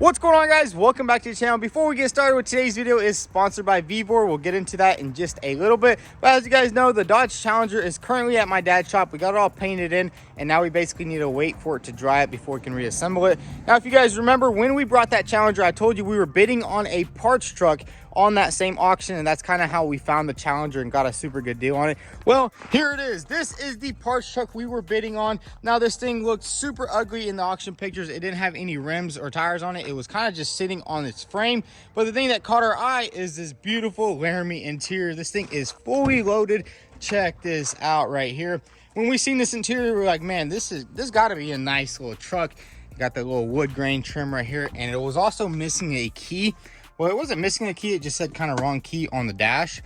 What's going on, guys? Welcome back to the channel. Before we get started with today's video, is sponsored by VVor. We'll get into that in just a little bit, but as you guys know, the Dodge Challenger is currently at my dad's shop. We got it all painted in, and now we basically need to wait for it to dry it before we can reassemble it. Now, if you guys remember, when we brought that Challenger, I told you we were bidding on a parts truck on that same auction, and that's kind of how we found the Challenger and got a super good deal on it. Well, here it is. This is the parts truck we were bidding on. Now, this thing looked super ugly in the auction pictures. It didn't have any rims or tires on it. It was kind of just sitting on its frame. But the thing that caught our eye is this beautiful Laramie interior. This thing is fully loaded. Check this out right here. When we seen this interior, we're like, man, this got to be a nice little truck. Got the little wood grain trim right here, and it was also missing a key. Well, it wasn't missing a key, it just said kind of wrong key on the dash,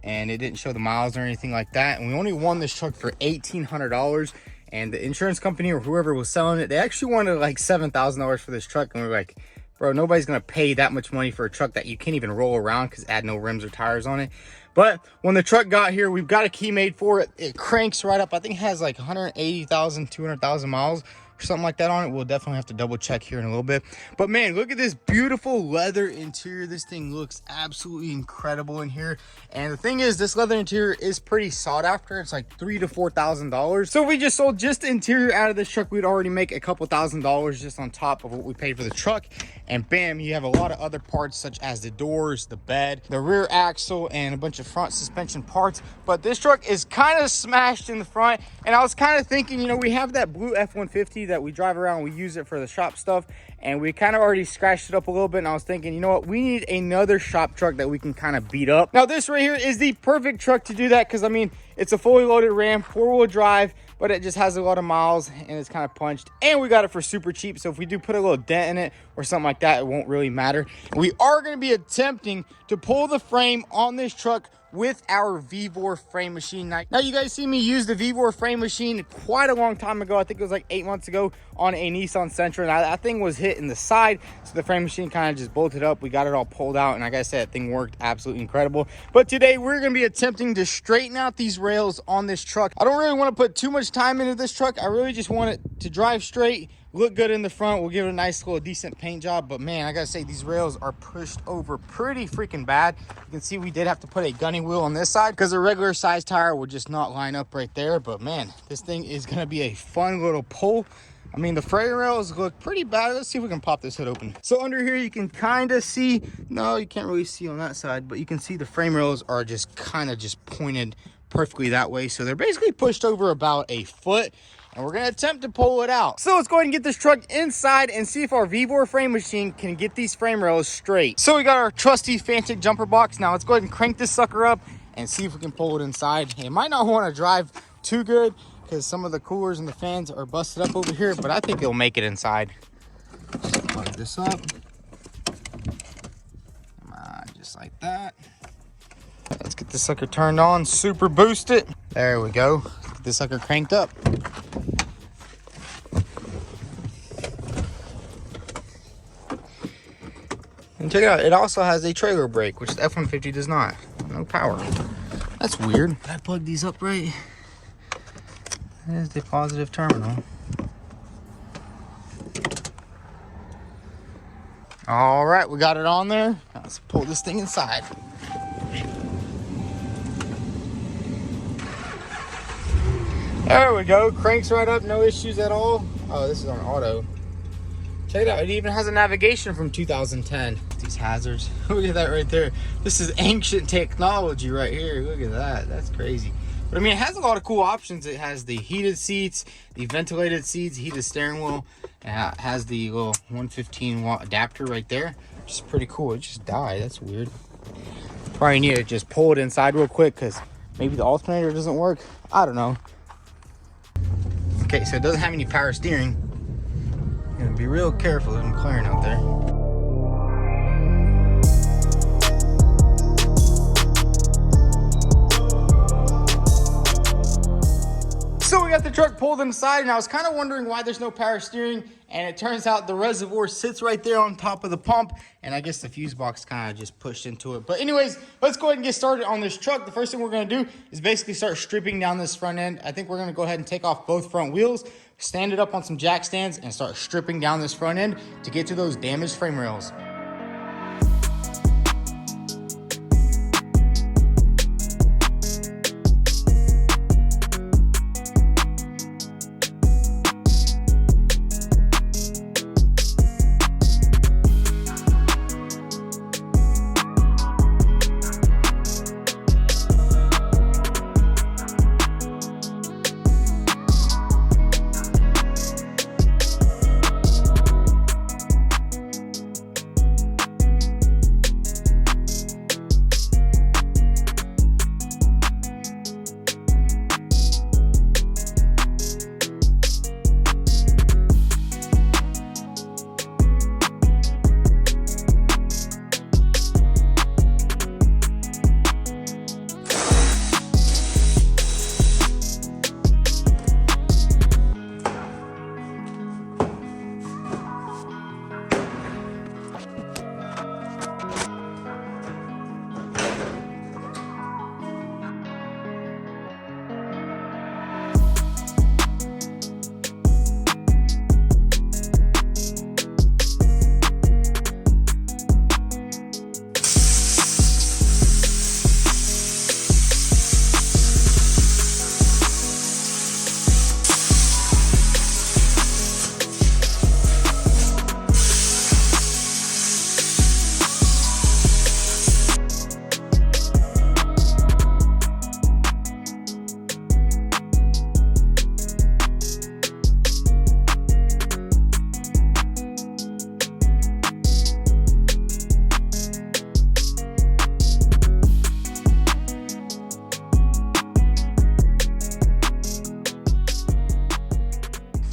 and it didn't show the miles or anything like that. And we only won this truck for $1,800, and the insurance company or whoever was selling it, they actually wanted like $7,000 for this truck. And we were like, bro, nobody's gonna pay that much money for a truck that you can't even roll around because it had no rims or tires on it. But when the truck got here, we've got a key made for it. It cranks right up. I think it has like 180,000, 200,000 miles. Something like that on it. We'll definitely have to double check here in a little bit. But man, look at this beautiful leather interior. This thing looks absolutely incredible in here. And the thing is, this leather interior is pretty sought after. It's like $3,000 to $4,000. So if we just sold just the interior out of this truck, we'd already make a couple $1,000 just on top of what we paid for the truck. And bam, you have a lot of other parts such as the doors, the bed, the rear axle, and a bunch of front suspension parts. But this truck is kind of smashed in the front. And I was kind of thinking, you know, we have that blue F-150 that we drive around, we use it for the shop stuff, and we kind of already scratched it up a little bit. And I was thinking, you know what, we need another shop truck that we can kind of beat up. Now this right here is the perfect truck to do that, because I mean, it's a fully loaded Ram, 4-wheel drive, but it just has a lot of miles and it's kind of punched, and we got it for super cheap. So if we do put a little dent in it or something like that, it won't really matter. We are going to be attempting to pull the frame on this truck with our VVor frame machine. Now you guys see me use the VVor frame machine quite a long time ago. I think it was like 8 months ago on a Nissan Sentra, and that thing was hit in the side, so the frame machine kind of just bolted up. We got it all pulled out, and like I said, that thing worked absolutely incredible. But today we're going to be attempting to straighten out these rails on this truck. I don't really want to put too much time into this truck. I really just want it to drive straight, look good in the front. We'll give it a nice little decent paint job. But man, I gotta say, these rails are pushed over pretty freaking bad. You can see we did have to put a gunny wheel on this side because a regular size tire would just not line up right there. But man, this thing is gonna be a fun little pull. I mean, the frame rails look pretty bad. Let's see if we can pop this hood open. So under here, you can kind of see, no, you can't really see on that side, but you can see the frame rails are just kind of just pointed perfectly that way. So they're basically pushed over about a foot, and we're going to attempt to pull it out. So let's go ahead and get this truck inside and see if our VVor frame machine can get these frame rails straight. So we got our trusty Fantic jumper box. Now let's go ahead and crank this sucker up and see if we can pull it inside. It might not want to drive too good because some of the coolers and the fans are busted up over here, but I think it'll make it inside. Just plug this up. Come on, just like that. Let's get this sucker turned on, super boost it. There we go. Get this sucker cranked up. And check it out, it also has a trailer brake, which the F-150 does not. No power. That's weird. Did I plug these up right? There's the positive terminal. All right, we got it on there. Now let's pull this thing inside. There we go, cranks right up, no issues at all. Oh, this is on auto. Check it out, it even has a navigation from 2010. These hazards, look at that right there. This is ancient technology right here. Look at that, that's crazy. But I mean, it has a lot of cool options. It has the heated seats, the ventilated seats, heated steering wheel. It has the little 115 watt adapter right there, which is pretty cool. It just died, that's weird. Probably need to just pull it inside real quick because maybe the alternator doesn't work. I don't know. Okay, so it doesn't have any power steering. I'm gonna be real careful as I'm clearing out there. So we got the truck pulled inside, and I was kind of wondering why there's no power steering, and it turns out the reservoir sits right there on top of the pump, and I guess the fuse box kind of just pushed into it. But anyways, let's go ahead and get started on this truck. The first thing we're going to do is basically start stripping down this front end. I think we're going to go ahead and take off both front wheels, stand it up on some jack stands, and start stripping down this front end to get to those damaged frame rails.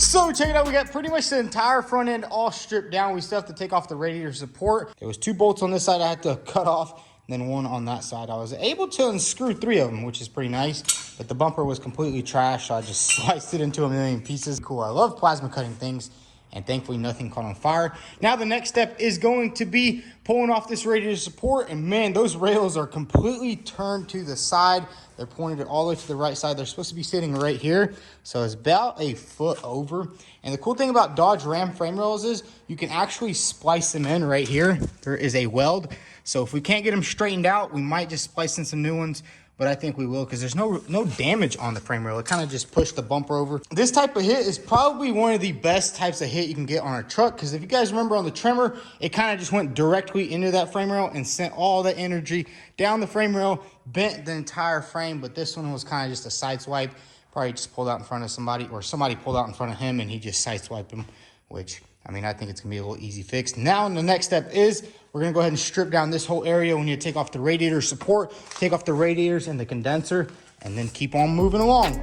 So check it out, we got pretty much the entire front end all stripped down. We still have to take off the radiator support. There was 2 bolts on this side I had to cut off, and then 1 on that side. I was able to unscrew 3 of them, which is pretty nice, but the bumper was completely trashed, so I just sliced it into a million pieces. Cool, I love plasma cutting things, and thankfully nothing caught on fire. Now the next step is going to be pulling off this radiator support, and man, those rails are completely turned to the side. They're pointed all the way to the right side. They're supposed to be sitting right here, so it's about a foot over. And the cool thing about Dodge Ram frame rails is you can actually splice them in right here. There is a weld, so if we can't get them straightened out, we might just splice in some new ones, but I think we will because there's no damage on the frame rail. It kind of just pushed the bumper over. This type of hit is probably one of the best types of hit you can get on a truck, because if you guys remember on the Tremor, it kind of just went directly into that frame rail and sent all the energy down the frame rail, bent the entire frame. But this one was kind of just a side swipe. Probably just pulled out in front of somebody, or somebody pulled out in front of him and he just side swiped him, which, I mean, I think it's gonna be a little easy fix. Now, the next step is we're gonna go ahead and strip down this whole area. We need to take off the radiator support, take off the radiators and the condenser, and then keep on moving along.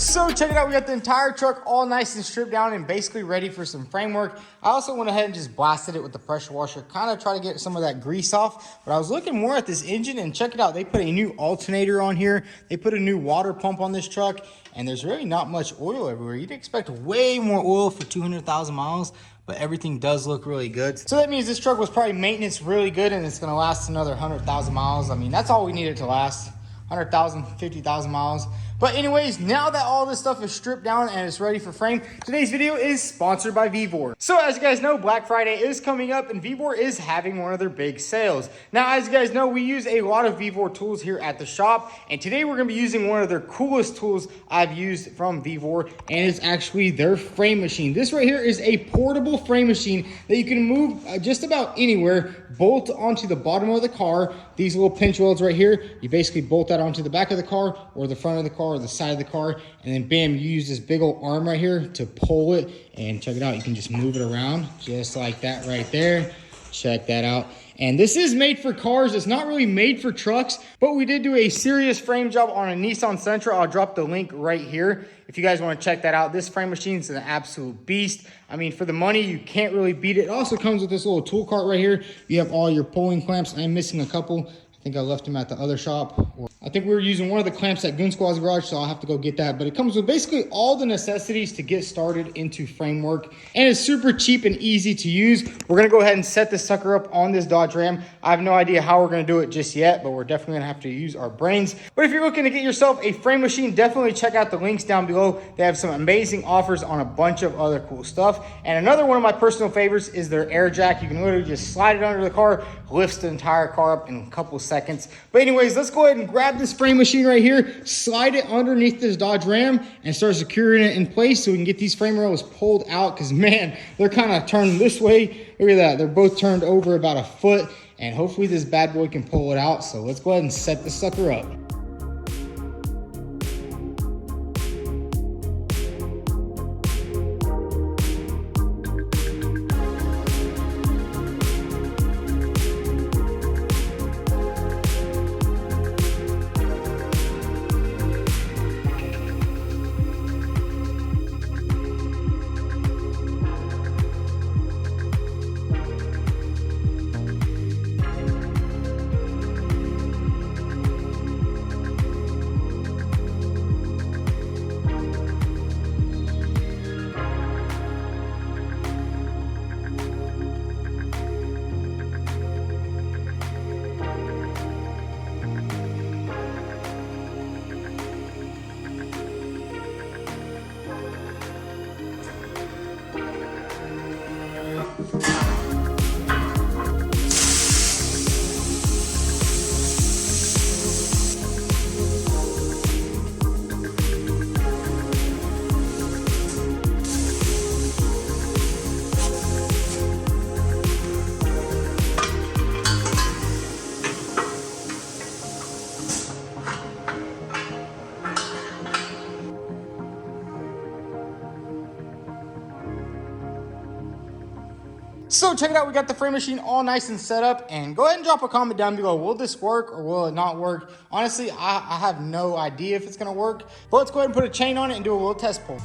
So check it out, we got the entire truck all nice and stripped down and basically ready for some framework. I also went ahead and just blasted it with the pressure washer, kind of try to get some of that grease off. But I was looking more at this engine, and check it out, they put a new alternator on here. They put a new water pump on this truck, and there's really not much oil everywhere. You'd expect way more oil for 200,000 miles. But everything does look really good. So that means this truck was probably maintenance really good, and it's gonna last another 100,000 miles. I mean, that's all we need it to last. 100,000, 50,000 miles. But anyways, now that all this stuff is stripped down and it's ready for frame, today's video is sponsored by vVor. So as you guys know, Black Friday is coming up and vVor is having one of their big sales. Now, as you guys know, we use a lot of vVor tools here at the shop, and today we're gonna be using one of their coolest tools I've used from vVor, and it's actually their frame machine. This right here is a portable frame machine that you can move just about anywhere, bolt onto the bottom of the car. These little pinch welds right here, you basically bolt that onto the back of the car or the front of the car or the side of the car, and then bam, you use this big old arm right here to pull it, and check it out, you can just move it around just like that right there. Check that out. And this is made for cars. It's not really made for trucks, but we did do a serious frame job on a Nissan Sentra. I'll drop the link right here if you guys want to check that out. This frame machine is an absolute beast. I mean, for the money, you can't really beat it. It also comes with this little tool cart right here. You have all your pulling clamps. I'm missing a couple. I think I left them at the other shop. I think we were using one of the clamps at Goon Squad's garage, so I'll have to go get that. But it comes with basically all the necessities to get started into framework, and it's super cheap and easy to use. We're gonna go ahead and set this sucker up on this Dodge Ram. I have no idea how we're gonna do it just yet, but we're definitely gonna have to use our brains. But if you're looking to get yourself a frame machine, definitely check out the links down below. They have some amazing offers on a bunch of other cool stuff. And another one of my personal favorites is their air jack. You can literally just slide it under the car, lifts the entire car up in a couple seconds. But anyways, let's go ahead and grab this frame machine right here, slide it underneath this Dodge Ram, and start securing it in place so we can get these frame rails pulled out, because man, they're kind of turned this way. Look at that, they're both turned over about a foot, and hopefully this bad boy can pull it out. So let's go ahead and set this sucker up. So check it out, we got the frame machine all nice and set up, and go ahead and drop a comment down below. Will this work or will it not work? Honestly, I have no idea if it's gonna work, but let's go ahead and put a chain on it and do a little test pull.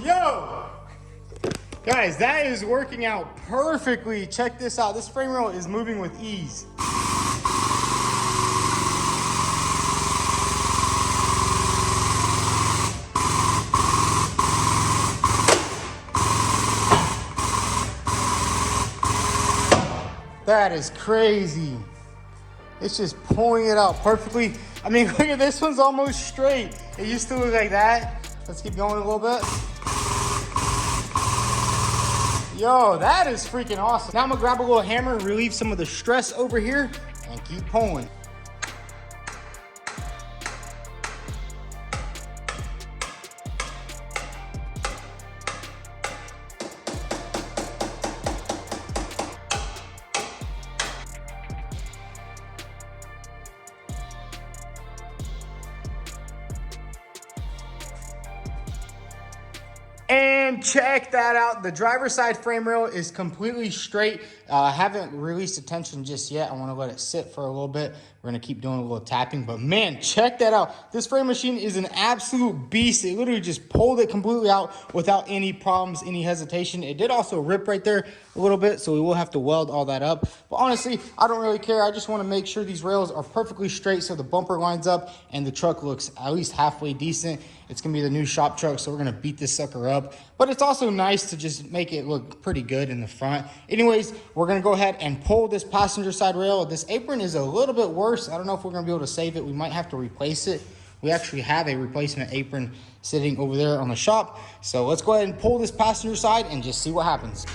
Yo! Guys, that is working out perfectly. Check this out. This frame rail is moving with ease. That is crazy. It's just pulling it out perfectly. I mean, look at this one's almost straight. It used to look like that. Let's keep going a little bit. Yo, that is freaking awesome. Now I'm gonna grab a little hammer and relieve some of the stress over here and keep pulling. And And check that out. The driver's side frame rail is completely straight. I haven't released the tension just yet. I want to let it sit for a little bit. We're going to keep doing a little tapping. But man, check that out. This frame machine is an absolute beast. It literally just pulled it completely out without any problems, any hesitation. It did also rip right there a little bit, so we will have to weld all that up. But honestly, I don't really care. I just want to make sure these rails are perfectly straight so the bumper lines up and the truck looks at least halfway decent. It's going to be the new shop truck, so we're going to beat this sucker up. But it's also nice to just make it look pretty good in the front. Anyways, we're going to go ahead and pull this passenger side rail. This apron is a little bit worse. I don't know if we're going to be able to save it. We might have to replace it. We actually have a replacement apron sitting over there on the shop. So let's go ahead and pull this passenger side and just see what happens.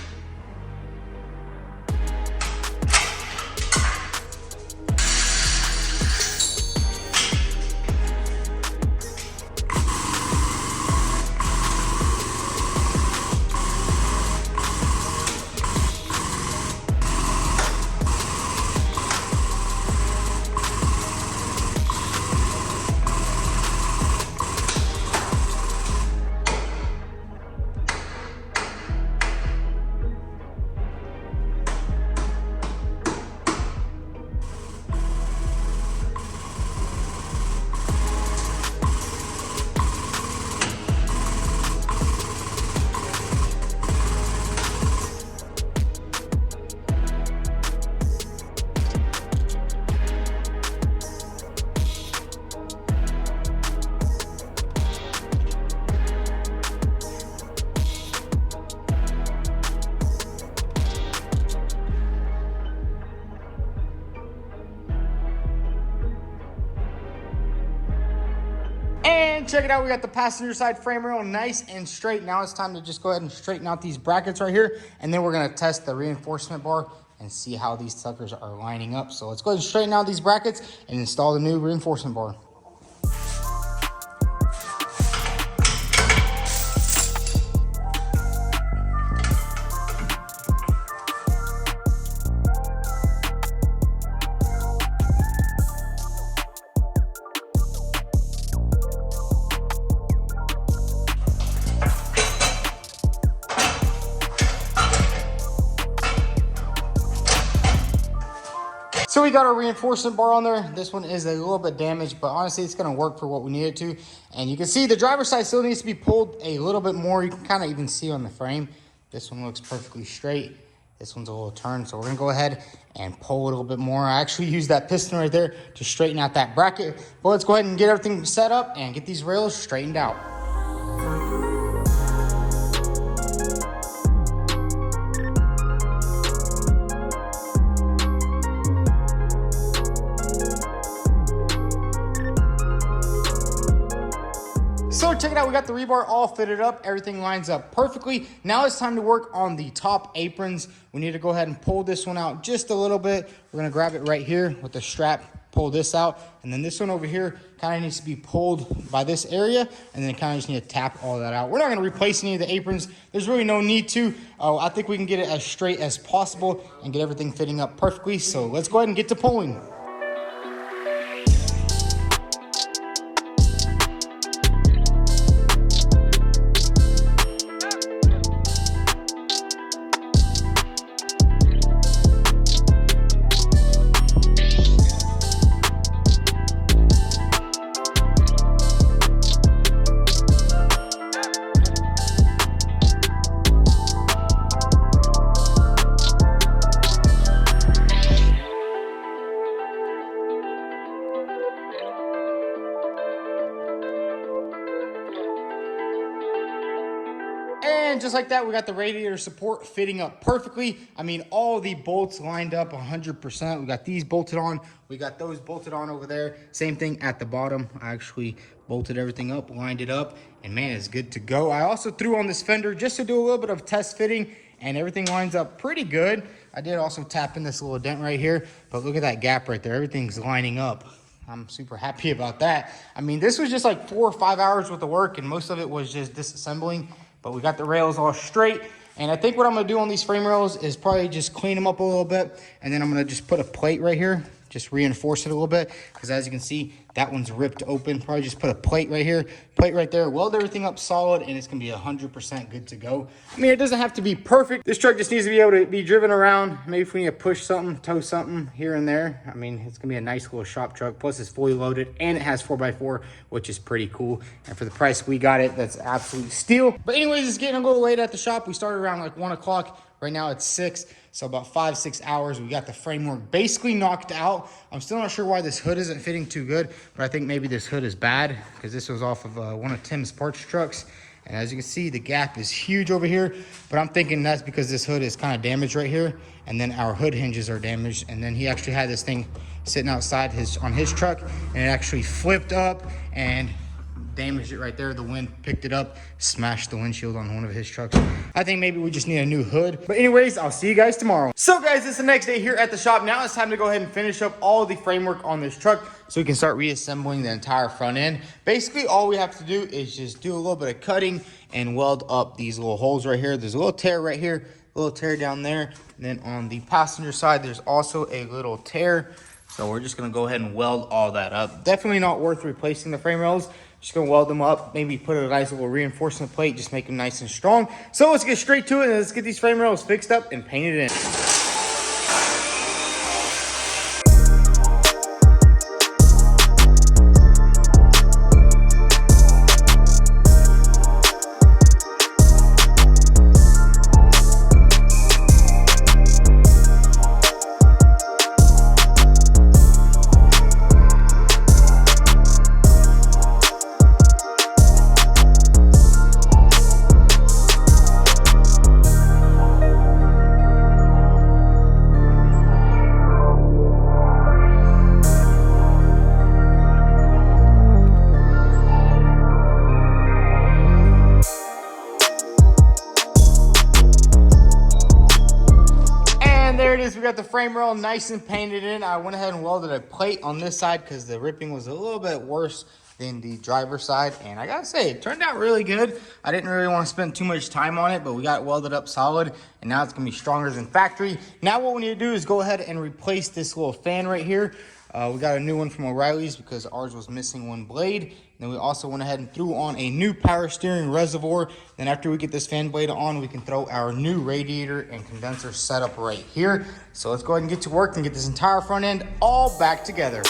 And check it out, we got the passenger side frame rail nice and straight. Now it's time to just go ahead and straighten out these brackets right here. And then we're gonna test the reinforcement bar and see how these suckers are lining up. So let's go ahead and straighten out these brackets and install the new reinforcement bar. So we got our reinforcement bar on there. This one is a little bit damaged, but honestly, it's gonna work for what we need it to. And you can see the driver's side still needs to be pulled a little bit more. You can kind of even see on the frame. This one looks perfectly straight. This one's a little turned, so we're gonna go ahead and pull a little bit more. I actually used that piston right there to straighten out that bracket. But let's go ahead and get everything set up and get these rails straightened out. So check it out, we got the rebar all fitted up. Everything lines up perfectly. Now it's time to work on the top aprons. We need to go ahead and pull this one out just a little bit. We're gonna grab it right here with the strap, pull this out. And then this one over here kind of needs to be pulled by this area. And then kind of just need to tap all that out. We're not gonna replace any of the aprons. There's really no need to. I think we can get it as straight as possible and get everything fitting up perfectly. So let's go ahead and get to pulling. And just like that, we got the radiator support fitting up perfectly. I mean, all the bolts lined up 100%. We got these bolted on. We got those bolted on over there. Same thing at the bottom. I actually bolted everything up, lined it up, and man, it's good to go. I also threw on this fender just to do a little bit of test fitting, and everything lines up pretty good. I did also tap in this little dent right here, but look at that gap right there. Everything's lining up. I'm super happy about that. I mean, this was just like 4 or 5 hours worth of work, and most of it was just disassembling. But we got the rails all straight. And I think what I'm gonna do on these frame rails is probably just clean them up a little bit. And then I'm gonna just put a plate right here just reinforce it a little bit, because as you can see, that one's ripped open. Probably just put a plate right here, plate right there, weld everything up solid, and it's gonna be 100% good to go. I mean, it doesn't have to be perfect. This truck just needs to be able to be driven around. Maybe if we need to push something, tow something here and there. I mean, it's gonna be a nice little shop truck. Plus it's fully loaded and it has 4x4, which is pretty cool. And for the price we got it, that's absolute steal. But anyways, it's getting a little late at the shop. We started around like 1 o'clock. Right now it's 6, so about 5-6 hours. We got the framework basically knocked out. I'm still not sure why this hood isn't fitting too good, but I think maybe this hood is bad because this was off of one of Tim's parts trucks. And as you can see, the gap is huge over here, but I'm thinking that's because this hood is kind of damaged right here, and then our hood hinges are damaged. And then he actually had this thing sitting outside on his truck, and it actually flipped up and damaged it right there. The wind picked it up, smashed the windshield on one of his trucks. I think maybe we just need a new hood. But anyways, I'll see you guys tomorrow. So guys, it's the next day here at the shop. Now it's time to go ahead and finish up all the framework on this truck so we can start reassembling the entire front end. Basically, all we have to do is just do a little bit of cutting and weld up these little holes right here. There's a little tear right here, a little tear down there. And then on the passenger side, there's also a little tear. So we're just gonna go ahead and weld all that up. Definitely not worth replacing the frame rails. Just gonna weld them up, maybe put a nice little reinforcement plate, just make them nice and strong. So let's get straight to it and let's get these frame rails fixed up and painted in. We got the frame rail nice and painted in. I went ahead and welded a plate on this side because the ripping was a little bit worse than the driver's side, and I gotta say it turned out really good. I didn't really want to spend too much time on it, but we got it welded up solid, and now it's gonna be stronger than factory. Now what we need to do is go ahead and replace this little fan right here. We got a new one from O'Reilly's because ours was missing one blade. Then we also went ahead and threw on a new power steering reservoir. Then after we get this fan blade on, we can throw our new radiator and condenser setup right here. So let's go ahead and get to work and get this entire front end all back together.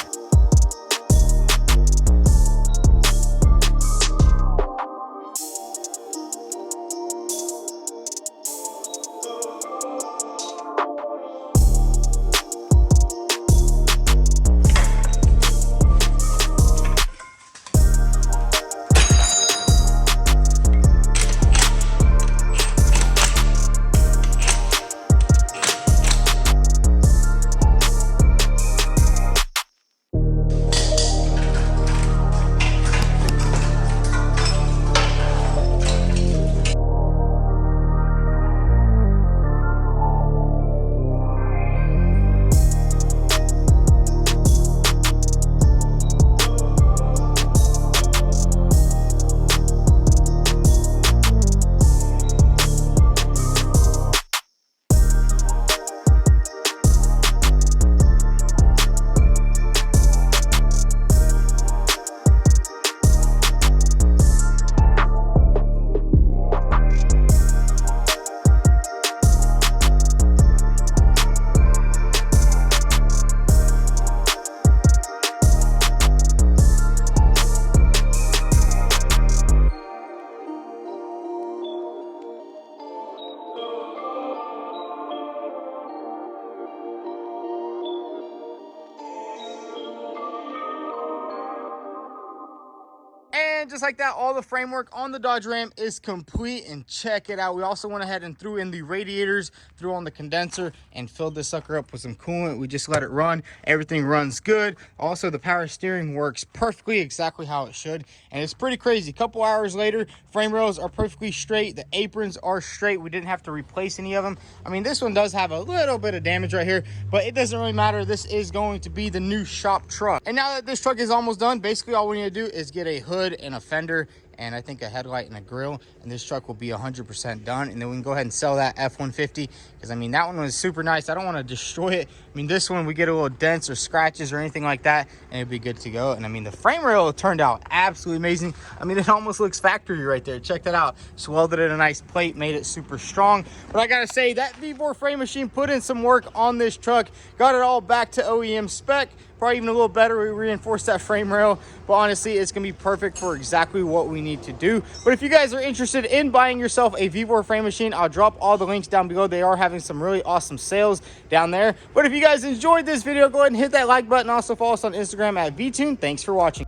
And just like that, all the framework on the Dodge Ram is complete, and check it out. We also went ahead and threw in the radiators, threw on the condenser, and filled this sucker up with some coolant. We just let it run. Everything runs good. Also, the power steering works perfectly, exactly how it should. And it's pretty crazy. A couple hours later, frame rails are perfectly straight. The aprons are straight. We didn't have to replace any of them. I mean, this one does have a little bit of damage right here, but it doesn't really matter. This is going to be the new shop truck. And now that this truck is almost done, basically all we need to do is get a hood and a fender and I think a headlight and a grill, and this truck will be 100% done. And then we can go ahead and sell that F-150, because I mean, that one was super nice. I don't want to destroy it. I mean, this one we get a little dents or scratches or anything like that, and it'd be good to go. And I mean, the frame rail turned out absolutely amazing. I mean, it almost looks factory right there. Check that out. Just welded in a nice plate, made it super strong. But I gotta say, that V4 frame machine put in some work on this truck, got it all back to OEM spec, probably even a little better. We reinforced that frame rail, but honestly, it's gonna be perfect for exactly what we need to do. But if you guys are interested in buying yourself a V4 frame machine, I'll drop all the links down below. They are having some really awesome sales down there. But if you guys enjoyed this video, go ahead and hit that like button. Also follow us on Instagram at vTuned. Thanks for watching.